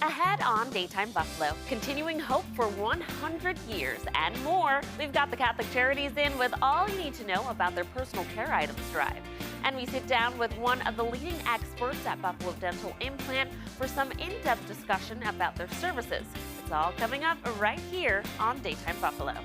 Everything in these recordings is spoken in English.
Ahead on Daytime Buffalo, continuing hope for 100 years and more, we've got the Catholic Charities in with all you need to know about their personal care items drive. And we sit down with one of the leading experts at Buffalo Dental Implant for some in-depth discussion about their services. It's all coming up right here on Daytime Buffalo.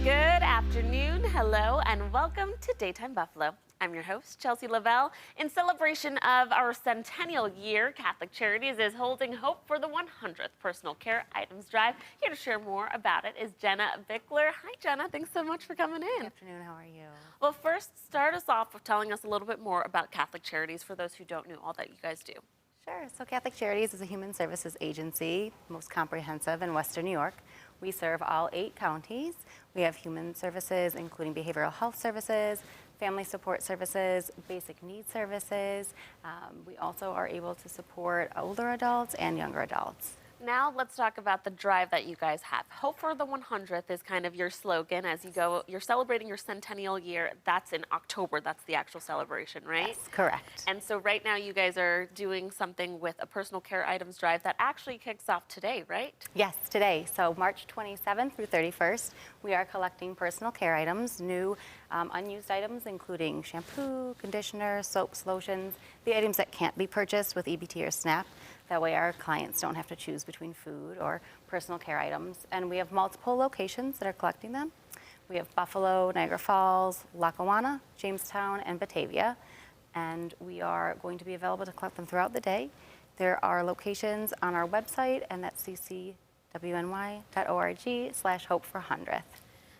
Good afternoon, hello, and welcome to Daytime Buffalo. I'm your host, Chelsea Lavelle. In celebration of our centennial year, Catholic Charities is holding Hope for the 100th Personal Care Items Drive. Here to share more about it is Jenna Bickler. Hi, Jenna. Thanks so much for coming in. Good afternoon. How are you? Well, first, start us off with telling us a little bit more about Catholic Charities for those who don't know all that you guys do. Sure. So Catholic Charities is a human services agency, most comprehensive in Western New York. We serve all 8 counties. We have human services, including behavioral health services, family support services, basic needs services. We also are able to support older adults and younger adults. Now let's talk about the drive that you guys have. Hope for the 100th is kind of your slogan as you go. You're celebrating your centennial year. That's in October. That's the actual celebration, right? Yes, correct. And so right now you guys are doing something with a personal care items drive that actually kicks off today, right? Yes, today. So March 27th through 31st, we are collecting personal care items, new unused items, including shampoo, conditioner, soaps, lotions, the items that can't be purchased with EBT or SNAP. That way our clients don't have to choose between food or personal care items. And we have multiple locations that are collecting them. We have Buffalo, Niagara Falls, Lackawanna, Jamestown, and Batavia. And we are going to be available to collect them throughout the day. There are locations on our website, and that's ccwny.org/hope400th.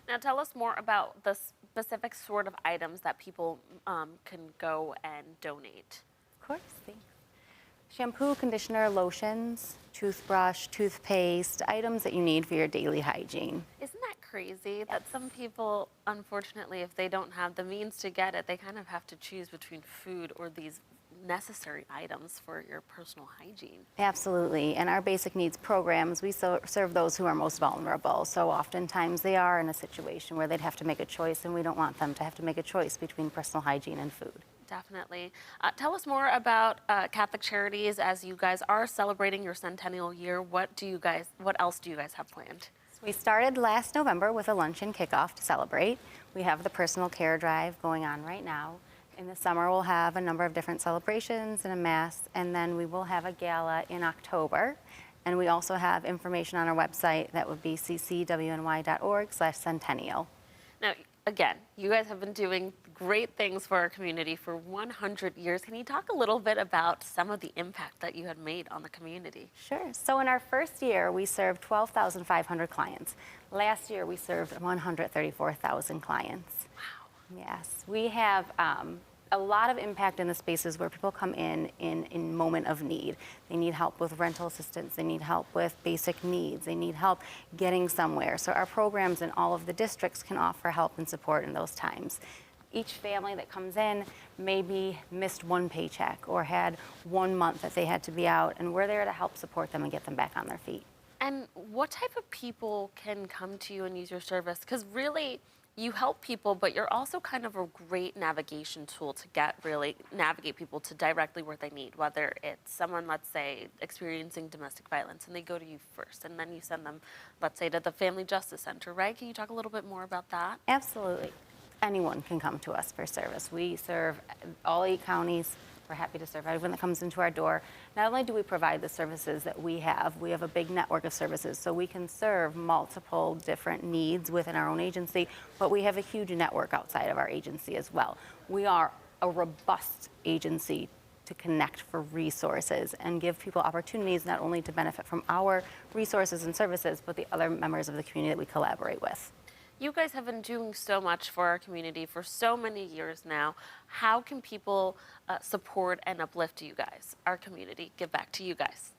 Now tell us more about the specific sort of items that people can go and donate. Of course, thanks. Shampoo, conditioner, lotions, toothbrush, toothpaste, items that you need for your daily hygiene. Isn't that crazy that some people, unfortunately, if they don't have the means to get it, they kind of have to choose between food or these necessary items for your personal hygiene? Absolutely. And our basic needs programs, we serve those who are most vulnerable. So oftentimes they are in a situation where they'd have to make a choice, and we don't want them to have to make a choice between personal hygiene and food. Definitely. Tell us more about Catholic Charities as you guys are celebrating your centennial year. What else do you guys have planned? We started last November with a luncheon kickoff to celebrate. We have the personal care drive going on right now. In the summer, we'll have a number of different celebrations and a mass, and then we will have a gala in October. And we also have information on our website that would be ccwny.org/centennial. Now, again, you guys have been doing great things for our community for 100 years. Can you talk a little bit about some of the impact that you had made on the community? Sure. So in our first year, we served 12,500 clients. Last year, we served 134,000 clients. Wow. Yes. We have a lot of impact in the spaces where people come in moment of need. They need help with rental assistance. They need help with basic needs. They need help getting somewhere. So our programs in all of the districts can offer help and support in those times. Each family that comes in maybe missed one paycheck or had 1 month that they had to be out, and we're there to help support them and get them back on their feet. And what type of people can come to you and use your service? Because really, you help people, but you're also kind of a great navigation tool to navigate people to directly where they need, whether it's someone, let's say, experiencing domestic violence, and they go to you first, and then you send them, let's say, to the Family Justice Center, right? Can you talk a little bit more about that? Absolutely. Anyone can come to us for service. We serve all 8 counties. We're happy to serve everyone that comes into our door. Not only do we provide the services that we have a big network of services, so we can serve multiple different needs within our own agency, but we have a huge network outside of our agency as well. We are a robust agency to connect for resources and give people opportunities not only to benefit from our resources and services, but the other members of the community that we collaborate with. You guys have been doing so much for our community for so many years now. How can people support and uplift you guys, our community, give back to you guys?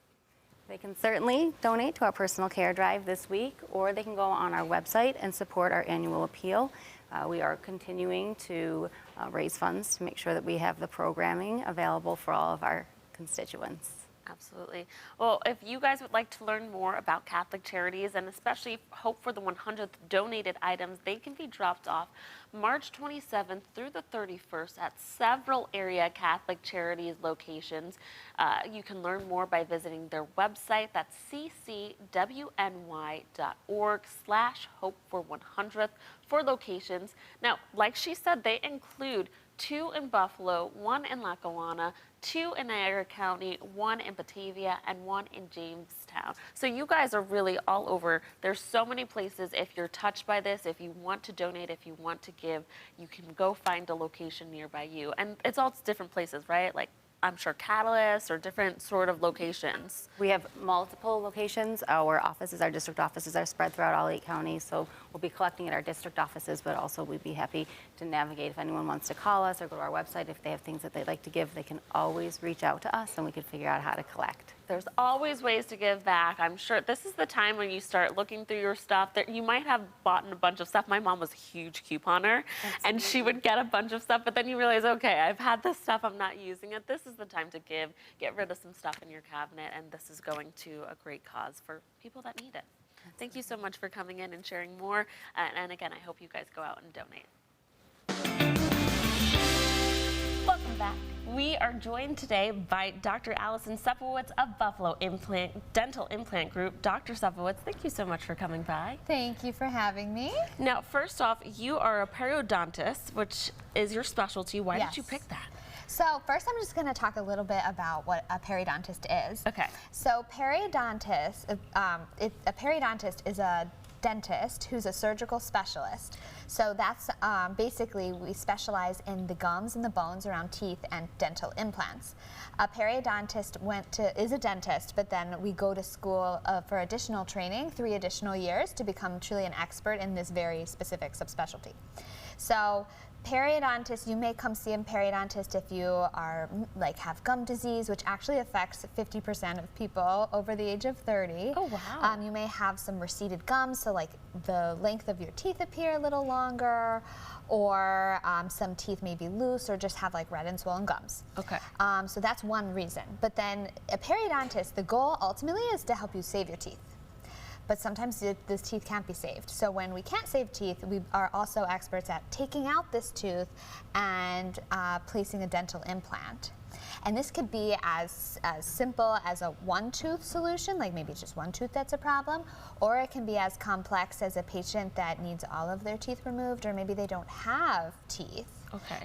They can certainly donate to our personal care drive this week, or they can go on our website and support our annual appeal. We are continuing to raise funds to make sure that we have the programming available for all of our constituents. Absolutely. Well, if you guys would like to learn more about Catholic Charities and especially hope for the 100th donated items, they can be dropped off March 27th through the 31st at several area Catholic Charities locations. You can learn more by visiting their website. That's ccwny.org/hope-for-100th for locations. Now, like she said, they include 2 in Buffalo, 1 in Lackawanna, 2 in Niagara County, 1 in Batavia, and 1 in Jamestown. So you guys are really all over. There's so many places. If you're touched by this, if you want to donate, if you want to give, you can go find a location nearby you. And it's all different places, right? Like, I'm sure Catalyst or different sort of locations. We have multiple locations. Our offices, our district offices are spread throughout all 8 counties, so we'll be collecting at our district offices, but also we'd be happy to navigate. If anyone wants to call us or go to our website, if they have things that they'd like to give, they can always reach out to us and we can figure out how to collect. There's always ways to give back. I'm sure this is the time when you start looking through your stuff. You might have bought a bunch of stuff. My mom was a huge couponer, and she would get a bunch of stuff, but then you realize, okay, I've had this stuff, I'm not using it. This is the time to give, get rid of some stuff in your cabinet, and this is going to a great cause for people that need it. Thank you so much for coming in and sharing more. And again, I hope you guys go out and donate. Welcome back. We are joined today by Dr. Allison Sepowitz of Buffalo Dental Implant Group. Dr. Sepowitz, thank you so much for coming by. Thank you for having me. Now, first off, you are a periodontist, which is your specialty. Why did you pick that? So first I'm just going to talk a little bit about what a periodontist is. Okay. So a periodontist is a dentist who's a surgical specialist. So that's basically we specialize in the gums and the bones around teeth and dental implants. A periodontist is a dentist, but then we go to school for additional training, 3 additional years to become truly an expert in this very specific subspecialty. So periodontist, you may come see a periodontist if you are have gum disease, which actually affects 50% of people over the age of 30. Oh, wow. You may have some receded gums, so like the length of your teeth appear a little longer, or some teeth may be loose or just have like red and swollen gums. Okay. So that's one reason. But then a periodontist, the goal ultimately is to help you save your teeth. But sometimes this teeth can't be saved. So when we can't save teeth, we are also experts at taking out this tooth and placing a dental implant. And this could be as simple as a one-tooth solution, like maybe it's just one tooth that's a problem, or it can be as complex as a patient that needs all of their teeth removed, or maybe they don't have teeth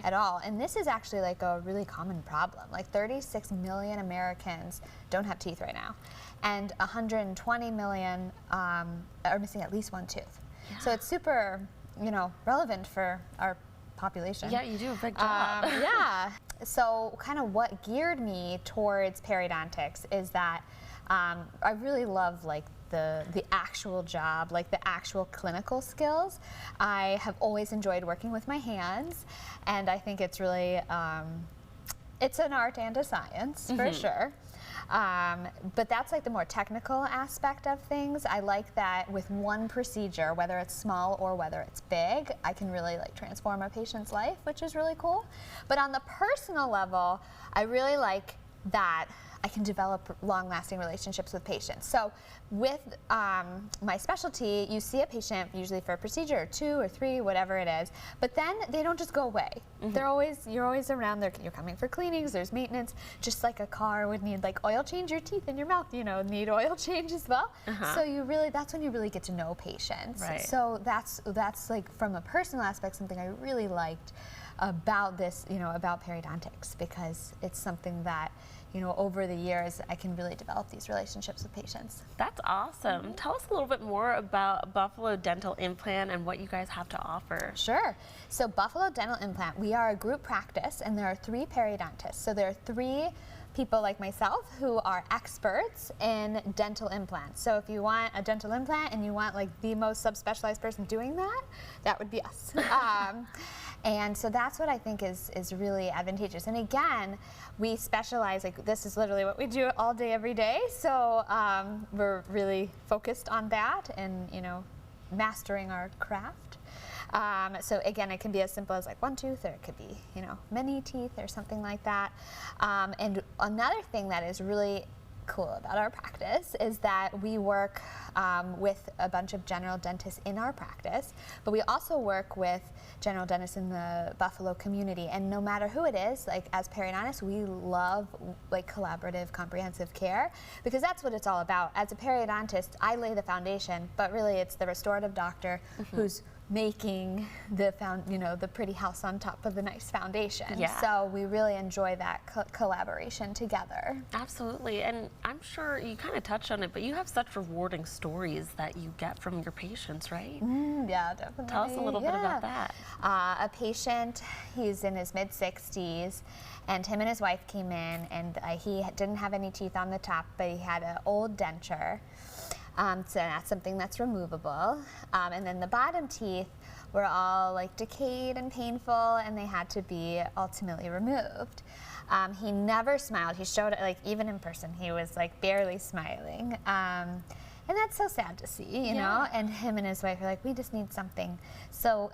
at all. And this is actually like a really common problem. Like 36 million Americans don't have teeth right now, and 120 million are missing at least one tooth. Yeah. So it's super, relevant for our population. Yeah, you do a big job. Yeah. So kind of what geared me towards periodontics is that I really love like the actual job, like the actual clinical skills. I have always enjoyed working with my hands, and I think it's really, it's an art and a science for sure. But that's like the more technical aspect of things. I like that with one procedure, whether it's small or whether it's big, I can really like transform a patient's life, which is really cool. But on the personal level, I really like that I can develop long-lasting relationships with patients. So with my specialty, you see a patient usually for a procedure or 2 or 3, whatever it is, but then they don't just go away. You're always around there. You're coming for cleanings, there's maintenance, just like a car would need like oil change, your teeth in your mouth, need oil change as well. So that's when you really get to know patients. Right. So that's like from a personal aspect, something I really liked about this, about periodontics, because it's something that over the years, I can really develop these relationships with patients. That's awesome. Tell us a little bit more about Buffalo Dental Implant and what you guys have to offer. Sure. So Buffalo Dental Implant, we are a group practice, and there are 3 periodontists. So there are 3 people like myself who are experts in dental implants. So if you want a dental implant and you want like the most subspecialized person doing that, that would be us. And so that's what I think is really advantageous. And again, we specialize, like this is literally what we do all day, every day. So we're really focused on that and, mastering our craft. So again, it can be as simple as like one tooth, or it could be, many teeth or something like that. And another thing that is really cool about our practice is that we work with a bunch of general dentists in our practice, but we also work with general dentists in the Buffalo community. And no matter who it is, like as periodontists, we love like collaborative, comprehensive care, because that's what it's all about. As a periodontist, I lay the foundation, but really it's the restorative doctor who's making the the pretty house on top of the nice foundation. Yeah. So we really enjoy that collaboration together. Absolutely, and I'm sure you kind of touched on it, but you have such rewarding stories that you get from your patients, right? Yeah, definitely. Tell us a little bit about that. A patient, he's in his mid-60s, and him and his wife came in, and he didn't have any teeth on the top, but he had an old denture. So that's something that's removable. And then the bottom teeth were all like decayed and painful, and they had to be ultimately removed. He never smiled. He showed it, like even in person, he was like barely smiling. And that's so sad to see, you know? And him and his wife are like, we just need something. So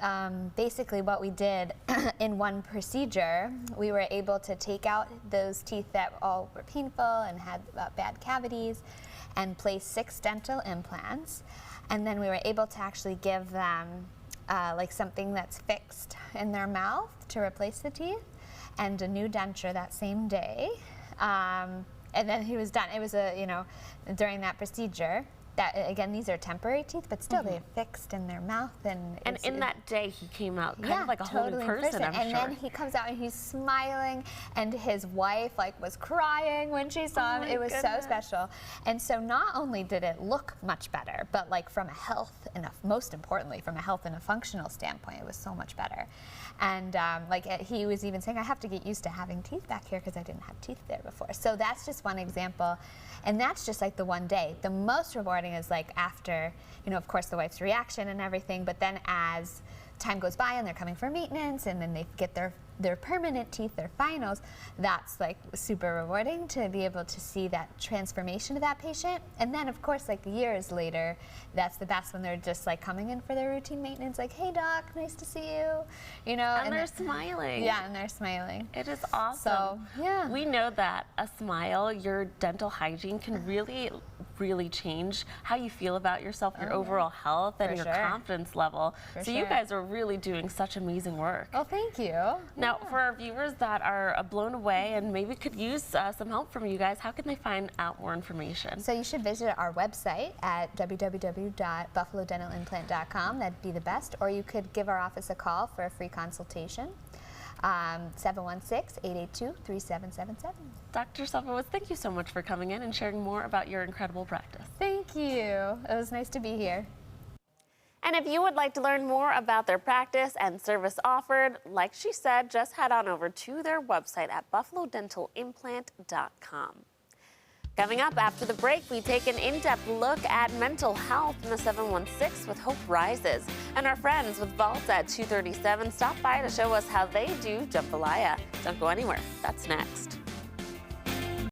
basically what we did in one procedure, we were able to take out those teeth that all were painful and had bad cavities, and place 6 dental implants. And then we were able to actually give them like something that's fixed in their mouth to replace the teeth, and a new denture that same day. And then he was done. It was during that procedure. That, again, these are temporary teeth, but still they're fixed in their mouth. And in that day, he came out kind of like a whole new person, I'm and sure. then he comes out and he's smiling, and his wife was crying when she saw him. It was so special. And so not only did it look much better, but like from a health and most importantly from a health and a functional standpoint, it was so much better. And he was even saying, I have to get used to having teeth back here because I didn't have teeth there before. So that's just one example. And that's just like the one day. The most rewarding is like after, of course, the wife's reaction and everything, but then as time goes by and they're coming for maintenance and then they get their permanent teeth, their finals, that's like super rewarding to be able to see that transformation of that patient. And then of course, like years later, that's the best when they're just like coming in for their routine maintenance, like, hey doc, nice to see you, And they're smiling. Yeah, and they're smiling. It is awesome. So, yeah. We know that a smile, your dental hygiene can really, really change how you feel about yourself, your overall health, and your confidence level. So you guys are really doing such amazing work. Oh, thank you. Now, for our viewers that are blown away and maybe could use some help from you guys, how can they find out more information? So you should visit our website at www.buffalodentalimplant.com. That'd be the best. Or you could give our office a call for a free consultation. 716-882-3777. Dr. Sofowitz, thank you so much for coming in and sharing more about your incredible practice. Thank you. It was nice to be here. And if you would like to learn more about their practice and service offered, like she said, just head on over to their website at buffalodentalimplant.com. Coming up after the break, we take an in-depth look at mental health in the 716 with Hope Rises. And our friends with Vault at 237 stop by to show us how they do jambalaya. Don't go anywhere. That's next.